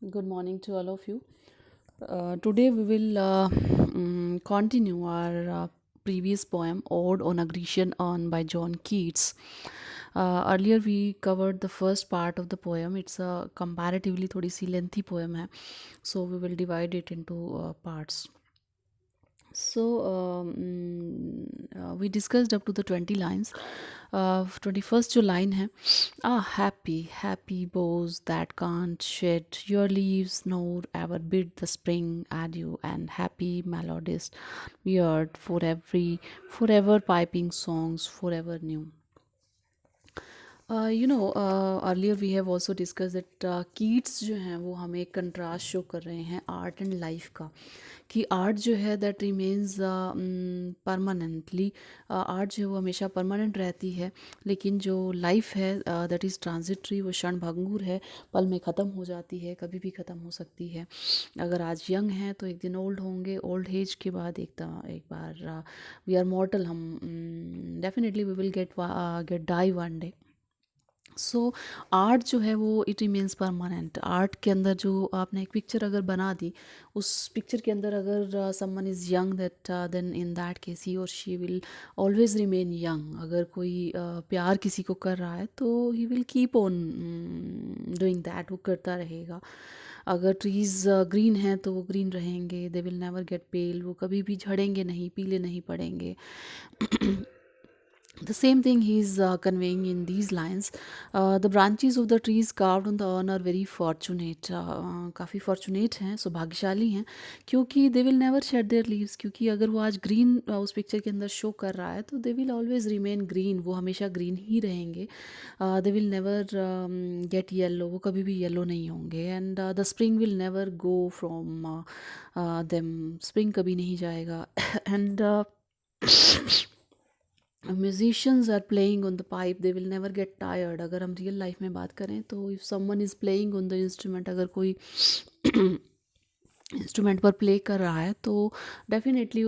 Good morning to all of you. Today we will continue our previous poem, Ode on Aggression on by John Keats. Earlier we covered the first part of the poem. It's a comparatively थोड़ी सी lengthy poem है, so we will divide it into parts. We discussed up to the 20 lines. 21st जो line है, happy happy boughs that can't shed your leaves nor ever bid the spring adieu, and happy melodies weird for every forever piping songs forever new. Earlier we have also discuss that Keats जो हैं वो हमें एक contrast show कर रहे हैं art and life का, कि आर्ट जो है दैट रिमेन्स परमानेंटली, आर्ट जो है वो हमेशा परमानेंट रहती है, लेकिन जो लाइफ है दैट इज़ ट्रांजिटरी, वो क्षणभंगुर है, पल में ख़त्म हो जाती है, कभी भी ख़त्म हो सकती है। अगर आज यंग हैं तो एक दिन ओल्ड होंगे, ओल्ड एज के बाद एक बार वी आर मॉर्टल, हम definitely we will get die one day. So art जो है वो इट रिमेन्स परमानेंट। आर्ट के अंदर जो आपने एक पिक्चर अगर बना दी, उस पिक्चर के अंदर अगर someone is young, that then in that case he और she will always remain young. अगर कोई प्यार किसी को कर रहा है तो he will keep on doing that, वो करता रहेगा। अगर ट्रीज़ ग्रीन हैं तो वो ग्रीन रहेंगे, दे विल नेवर गेट पेल, वो कभी भी झड़ेंगे नहीं, पीले नहीं पड़ेंगे। The same thing he is conveying in these lines. The branches of the trees carved on the urn are very fortunate. काफ़ी fortunate हैं, सौभाग्यशाली हैं, क्योंकि they will never shed their leaves, क्योंकि अगर वो आज green उस पिक्चर के अंदर शो कर रहा है तो they will always remain green, वो हमेशा green ही रहेंगे। They will never get yellow, वो कभी भी yellow नहीं होंगे। And the spring will never go from them, spring कभी नहीं जाएगा। And musicians are playing on the pipe, they will never get tired. अगर हम रियल लाइफ में बात करें तो if someone is playing on the instrument, अगर कोई इंस्ट्रूमेंट पर प्ले कर रहा है तो definitely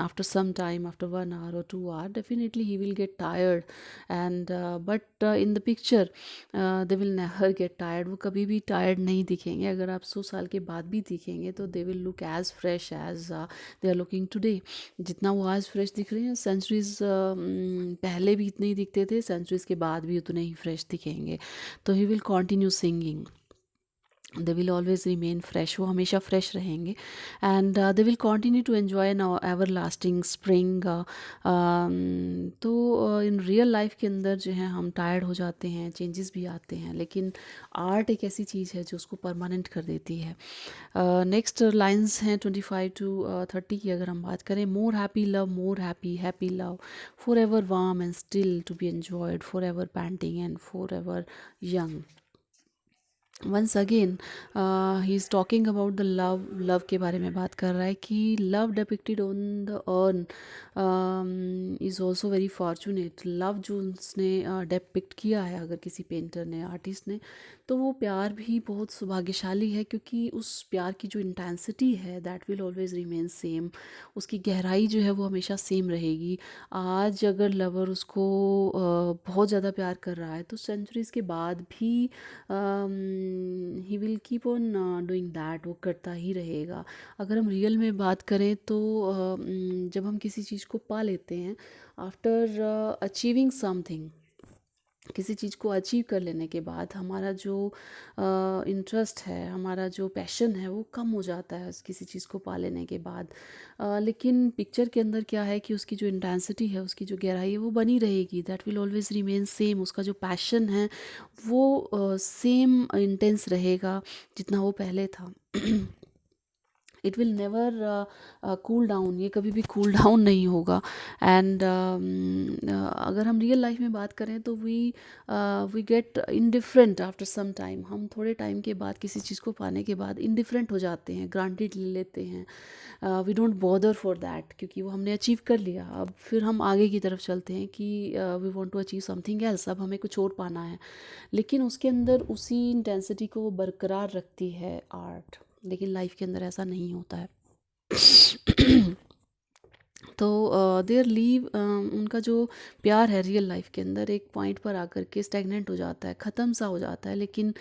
after some time, after 1 hour और 2 hour, definitely he will get tired. And but in the picture they will never get tired, वो कभी भी टायर्ड नहीं दिखेंगे। अगर आप 100 साल के बाद भी दिखेंगे तो they will look as fresh as they are looking today. जितना वो आज फ्रेश दिख रहे हैं, सेंचुरीज पहले भी इतने ही दिखते थे, सेंचुरीज के बाद भी उतने ही फ्रेश दिखेंगे। तो he will continue singing, they will always remain fresh, वो हमेशा फ्रेश रहेंगे। And they will continue to enjoy an everlasting spring. तो इन रियल लाइफ के अंदर जो है हम टायर्ड हो जाते हैं, चेंजेस भी आते हैं, लेकिन आर्ट एक ऐसी चीज़ है जो उसको परमानेंट कर देती है। नेक्स्ट लाइन्स हैं 25 to 30 की अगर हम बात करें। More happy love, more happy happy love, for ever warm and still to be enjoyed, for ever panting and for ever young. Once again he is talking about the love, love के बारे में बात कर रहा है कि love depicted on the urn is also very fortunate. Love जो उसने डिपिक्ट किया है, अगर किसी पेंटर ने, आर्टिस्ट ने, तो वो प्यार भी बहुत सौभाग्यशाली है, क्योंकि उस प्यार की जो इंटेंसिटी है that will always remain same, उसकी गहराई जो है वो हमेशा सेम रहेगी। आज अगर लवर उसको बहुत ज़्यादा प्यार कर रहा है तो सेंचुरीज़ के बाद भी ही will keep on doing that, वो करता ही रहेगा। अगर हम रियल में बात करें तो जब हम किसी चीज़ को पा लेते हैं, आफ्टर अचीविंग समथिंग, किसी चीज़ को अचीव कर लेने के बाद हमारा जो इंटरेस्ट है, हमारा जो पैशन है, वो कम हो जाता है किसी चीज़ को पा लेने के बाद। लेकिन पिक्चर के अंदर क्या है कि उसकी जो इंटेंसिटी है, उसकी जो गहराई है, वो बनी रहेगी, that will always remain same. उसका जो पैशन है वो सेम इंटेंस रहेगा जितना वो पहले था। It will never cool down, ये कभी भी कूल डाउन नहीं होगा। एंड अगर हम रियल लाइफ में बात करें तो we get indifferent after some time. हम थोड़े टाइम के बाद किसी चीज़ को पाने के बाद इनडिफरेंट हो जाते हैं, ग्रांटेड ले लेते हैं, we don't bother for that, क्योंकि वो हमने अचीव कर लिया। अब फिर हम आगे की तरफ चलते हैं कि we want to achieve something else, अब हमें कुछ और पाना है, लेकिन उसके अंदर उसी इंटेंसिटी को वो बरकरार रखती है आर्ट। लेकिन लाइफ के अंदर ऐसा नहीं होता है। तो देयर लीव उनका जो प्यार है रियल लाइफ के अंदर एक पॉइंट पर आकर के स्टैग्नेंट हो जाता है, ख़त्म सा हो जाता है। लेकिन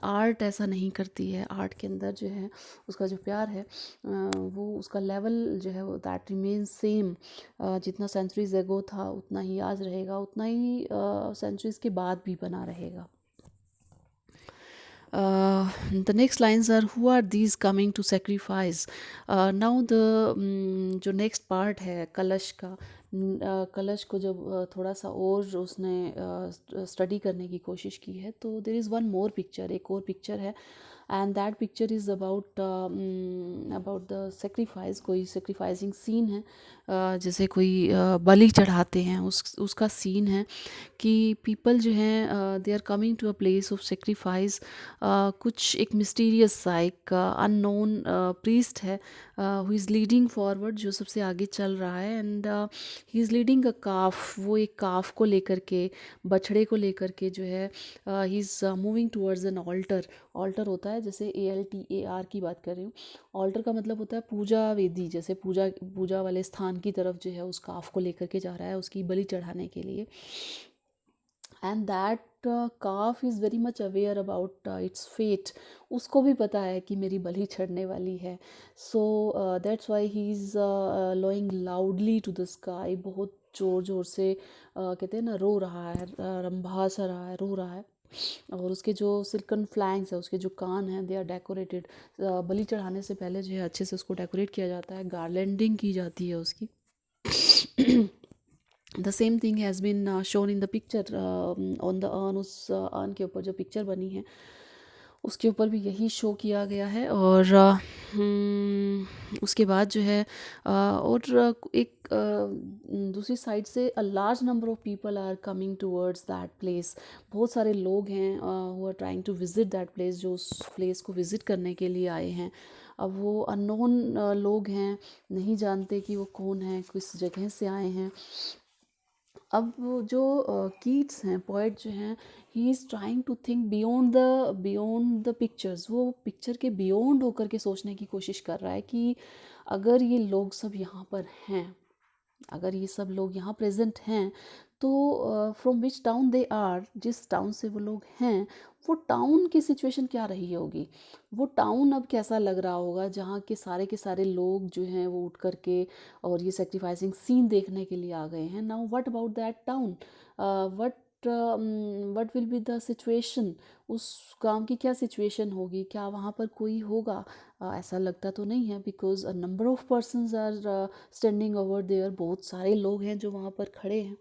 आर्ट ऐसा नहीं करती है। आर्ट के अंदर जो है उसका जो प्यार है वो उसका लेवल जो है वो दैट रिमेन सेम। जितना सेंचुरीज एगो था उतना ही आज रहेगा, उतना ही सेंचुरीज के बाद भी बना रहेगा। The next lines are, who are these coming to sacrifice? Now the जो next part है कलश का, कलश को जब थोड़ा सा और उसने स्टडी करने की कोशिश की है तो there is one more picture, एक और पिक्चर है, and that picture is about the sacrifice। कोई sacrificing scene है, जैसे कोई बलि चढ़ाते हैं उसका सीन है कि पीपल जो हैं they are coming to a place of sacrifice. कुछ एक मिस्टीरियस सा एक अननोन प्रीस्ट है हु इज़ लीडिंग फॉरवर्ड, जो सबसे आगे चल रहा है, and he is leading a calf. वो एक काफ को लेकर के, बछड़े को लेकर के जो है he is moving towards an altar. Altar होता है, जैसे ALTAR की बात कर रही हूँ। ऑल्टर का मतलब होता है पूजा वेदी, जैसे पूजा पूजा वाले स्थान की तरफ जो है उस काफ को लेकर के जा रहा है उसकी बलि चढ़ाने के लिए। And that calf is very much aware about its fate. उसको भी पता है कि मेरी बलि चढ़ने वाली है। So that's why he is lowing loudly to the sky. बहुत ज़ोर ज़ोर से कहते हैं ना, रो रहा है, रंभा सा रहा है, रो रहा है। और उसके जो सिल्कन फ्लैंक्स है, उसके जो कान हैं, दे आर डेकोरेटेड। बलि चढ़ाने से पहले जो है अच्छे से उसको डेकोरेट किया जाता है, गार्लैंडिंग की जाती है उसकी। The same thing has been shown in the picture on the urn. उस अर्न के ऊपर जो पिक्चर बनी है उसके ऊपर भी यही शो किया गया है। और उसके बाद जो है और एक दूसरी साइड से a large number of people are coming towards that place. बहुत सारे लोग हैं who are trying to visit that place, जो उस प्लेस को विज़िट करने के लिए आए हैं। अब वो अननोन लोग हैं, नहीं जानते कि वो कौन हैं, किस जगह से आए हैं। अब वो जो कीट्स हैं, पोइट जो हैं, he is trying to think beyond the pictures. वो पिक्चर के बियॉन्ड होकर के सोचने की कोशिश कर रहा है कि अगर ये लोग सब यहाँ पर हैं, अगर ये सब लोग यहाँ प्रेजेंट हैं, तो from which town they are, जिस टाउन से वो लोग हैं, वो टाउन की सिचुएशन क्या रही होगी, वो टाउन अब कैसा लग रहा होगा, जहाँ के सारे लोग जो हैं वो उठ करके और ये सेक्रीफाइसिंग सीन देखने के लिए आ गए हैं। Now what about that town, what what will be the situation, उस गांव की क्या सिचुएशन होगी, क्या वहाँ पर कोई होगा? ऐसा लगता तो नहीं है, because a number of persons are standing over there. बहुत सारे लोग हैं जो वहाँ पर खड़े हैं।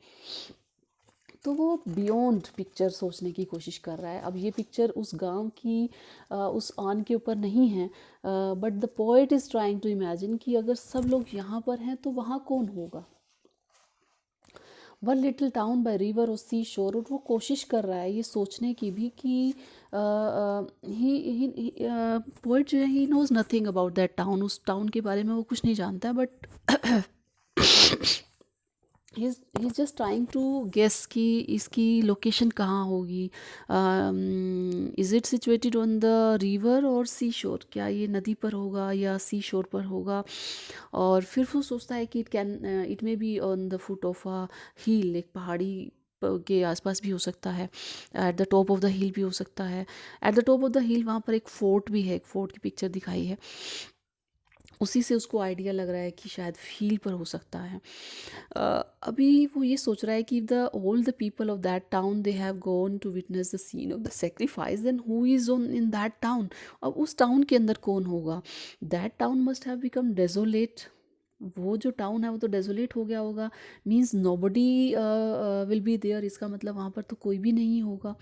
तो वो बियॉन्ड पिक्चर सोचने की कोशिश कर रहा है। अब ये पिक्चर उस गांव की उस आन के ऊपर नहीं है, but the poet is trying to imagine कि अगर सब लोग यहाँ पर हैं तो वहाँ कौन होगा। One little town by river और सी शोर। और वो कोशिश कर रहा है ये सोचने की भी कि ही पोइट जो है, he knows nothing about that town. उस टाउन के बारे में वो कुछ नहीं जानता है, but he just trying to guess कि इसकी लोकेशन कहाँ होगी। Is it situated on the river और सी शोर, क्या ये नदी पर होगा या सी शोर पर होगा। और फिर वो सोचता है कि it may be on the foot of a hill, एक पहाड़ी के आसपास भी हो सकता है, at the top of the hill भी हो सकता है। At the top of the hill वहाँ पर एक फोर्ट भी है, एक फोर्ट की पिक्चर दिखाई है। उसी से उसको आइडिया लग रहा है कि शायद फील पर हो सकता है। अभी वो ये सोच रहा है कि the all the people of that town they have gone to witness the scene of the sacrifice, then who is on in that town. अब उस टाउन के अंदर कौन होगा? That town must have become desolate. वो जो town है वो तो डेजोलेट हो गया होगा, means nobody will be there. इसका मतलब वहाँ पर तो कोई भी नहीं होगा।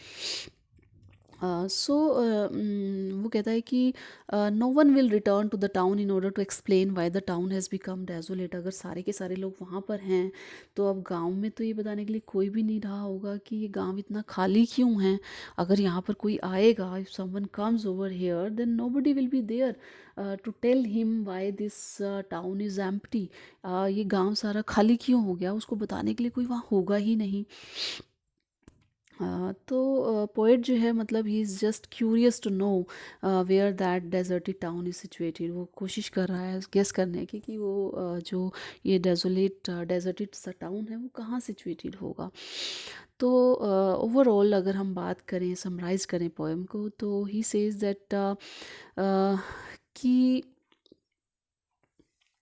वो कहता है कि no one will return to the town in order to explain why the town has become desolate. अगर सारे के सारे लोग वहाँ पर हैं तो अब गांव में तो ये बताने के लिए कोई भी नहीं रहा होगा कि ये गांव इतना खाली क्यों है। अगर यहाँ पर कोई आएगा, if someone comes over here, then nobody will be there to tell him why this town is empty. ये गांव सारा खाली क्यों हो गया, उसको बताने के लिए कोई वहाँ होगा ही नहीं। तो पोएट जो है मतलब he is just curious to know where that deserted town is situated. वो कोशिश कर रहा है गेस करने की कि वो जो ये डेजर्टेड सा टाउन है वो कहाँ सिचुएटेड होगा। तो ओवरऑल अगर हम बात करें, समराइज़ करें पोएम को, तो ही सेज दैट कि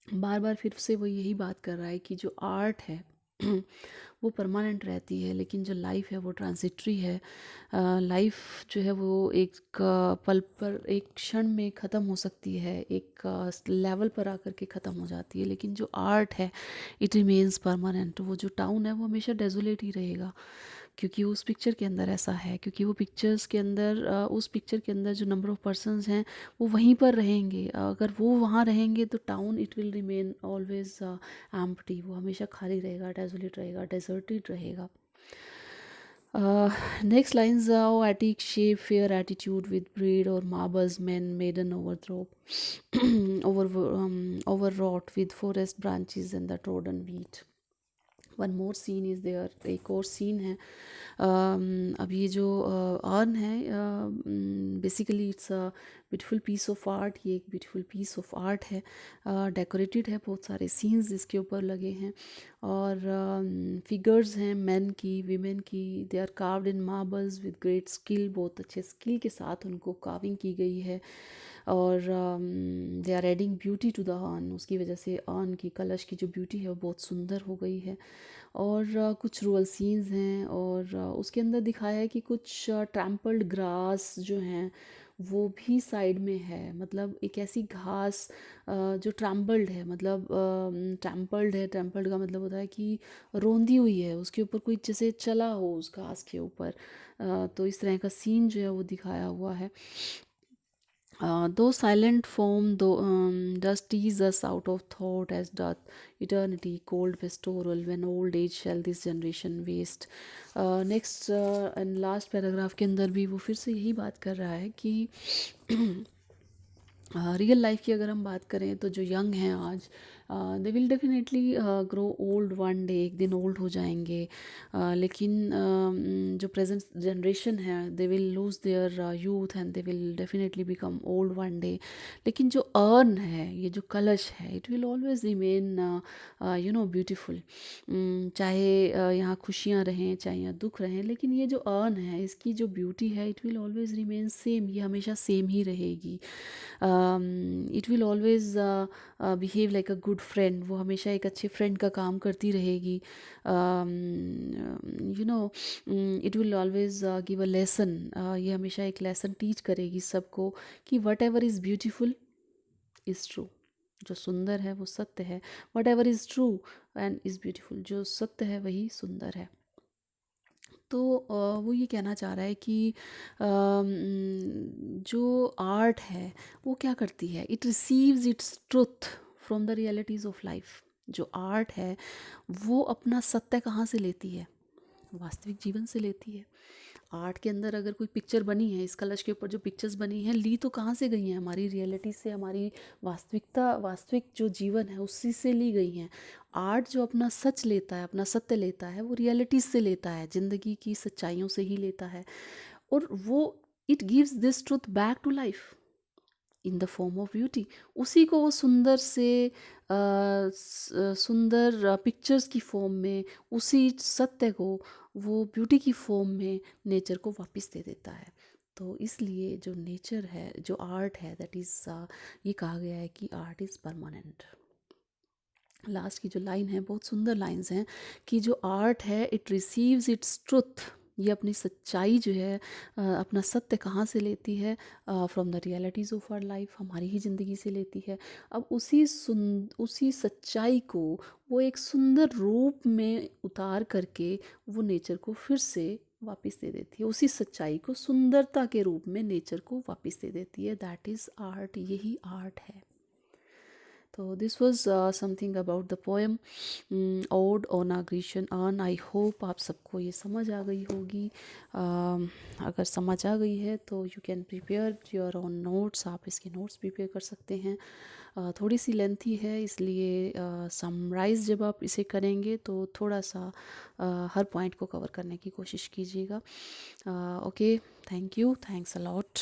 बार बार फिर से वो यही बात कर रहा है कि जो आर्ट है वो परमानेंट रहती है, लेकिन जो लाइफ है वो ट्रांजिटरी है। लाइफ जो है वो एक पल पर, एक क्षण में ख़त्म हो सकती है, एक लेवल पर आकर के ख़त्म हो जाती है, लेकिन जो आर्ट है इट रिमेन्स परमानेंट। वो जो टाउन है वो हमेशा डेजोलेट ही रहेगा, क्योंकि उस पिक्चर के अंदर ऐसा है, क्योंकि वो पिक्चर्स के अंदर उस पिक्चर के अंदर जो नंबर ऑफ़ पर्सन्स हैं वो वहीं पर रहेंगे। अगर वो वहाँ रहेंगे तो town it will remain always empty. वो हमेशा खाली रहेगा, डेजोलेट रहेगा, डेजर्टेड रहेगा। Next lines are oh, attic shape, fair attitude with breed or marbles, men, maiden overthrow, overwrought with forest branches and the trodden wheat. One more scene is there, एक और scene है। अब ये जो urn है, basically it's a beautiful piece of art. ये एक beautiful piece of art है, डेकोरेटेड है, बहुत सारे सीन्स इसके ऊपर लगे हैं, और फिगर्स हैं मैन की, वीमेन की। They are carved in marbles with great skill, बहुत अच्छे स्किल के साथ उनको कार्विंग की गई है, और they are adding beauty to the urn. उसकी वजह से अर्न की, कलश की जो ब्यूटी है वो बहुत सुंदर हो गई है। और कुछ रूरल सीन्स हैं, और उसके अंदर दिखाया है कि कुछ ट्रैम्पल्ड ग्रास जो हैं वो भी साइड में है। मतलब एक ऐसी घास जो ट्रैम्पल्ड है, मतलब ट्रैम्पल्ड है, ट्रैम्पल्ड का मतलब होता है कि रौंदी हुई है, उसके ऊपर कोई जैसे चला हो उस घास के ऊपर। तो इस तरह का सीन जो है वो दिखाया हुआ है। Though silent form, though does tease us out of thought, as doth eternity, cold pastoral, when old age shall this generation waste. Next and last paragraph के अंदर भी वो फिर से यही बात कर रहा है कि रियल लाइफ की अगर हम बात करें तो जो यंग हैं आज, they will definitely grow old one day, एक दिन ओल्ड हो जाएंगे। लेकिन जो प्रेजेंट जनरेशन है they will lose their youth and they will definitely become old one day. लेकिन जो अर्न है, ये जो कलश है, it will always remain you know beautiful. चाहे यहाँ खुशियाँ रहें, चाहे यहाँ दुख रहें, लेकिन ये जो अर्न है इसकी जो ब्यूटी है it will always remain same. ये हमेशा सेम ही रहेगी। It will always behave like a good friend. वो हमेशा एक अच्छे फ्रेंड का काम करती रहेगी। You know, it will always give a lesson. ये हमेशा एक लेसन टीच करेगी सबको कि what ever is beautiful is true. जो सुंदर है वो सत्य है। What ever is true and is beautiful, जो सत्य है वही सुंदर है। तो वो ये कहना चाह रहा है कि जो आर्ट है वो क्या करती है, it receives it's truth from the realities of life. जो आर्ट है वो अपना सत्य कहाँ से लेती है, वास्तविक जीवन से लेती है। आर्ट के अंदर अगर कोई पिक्चर बनी है, इस कलश के ऊपर जो पिक्चर्स बनी हैं, ली तो कहाँ से गई हैं, हमारी रियलिटी से, हमारी वास्तविकता, वास्तविक जो जीवन है उसी से ली गई हैं। आर्ट जो अपना सच लेता है, अपना सत्य लेता है, वो रियलिटी से लेता है, ज़िंदगी की सच्चाइयों से ही लेता है, और वो it gives this truth back to life in the form of beauty. उसी को वो सुंदर से सुंदर पिक्चर्स की फॉर्म में, उसी सत्य को वो ब्यूटी की फॉर्म में नेचर को वापस दे देता है। तो इसलिए जो नेचर है, जो आर्ट है, दैट इज़ ये कहा गया है कि आर्ट इज़ परमानेंट। लास्ट की जो लाइन है, बहुत सुंदर लाइंस हैं कि जो आर्ट है इट रिसीव्स इट्स ट्रुथ। ये अपनी सच्चाई जो है, अपना सत्य कहाँ से लेती है, from the realities of our life, हमारी ही ज़िंदगी से लेती है। अब उसी सच्चाई को वो एक सुंदर रूप में उतार करके वो नेचर को फिर से वापस दे देती है। उसी सच्चाई को सुंदरता के रूप में नेचर को वापस दे देती है। दैट इज़ आर्ट, यही आर्ट है। तो this was something about the poem odd on a Grecian earn. I hope आप सबको ये समझ आ गई होगी। अगर समझ आ गई है तो you can prepare your own notes, आप इसके नोट्स प्रिपेयर कर सकते हैं। थोड़ी सी लेंथी है, इसलिए समराइज जब आप इसे करेंगे तो थोड़ा सा हर पॉइंट को कवर करने की कोशिश कीजिएगा। Okay, thank you, thanks a lot.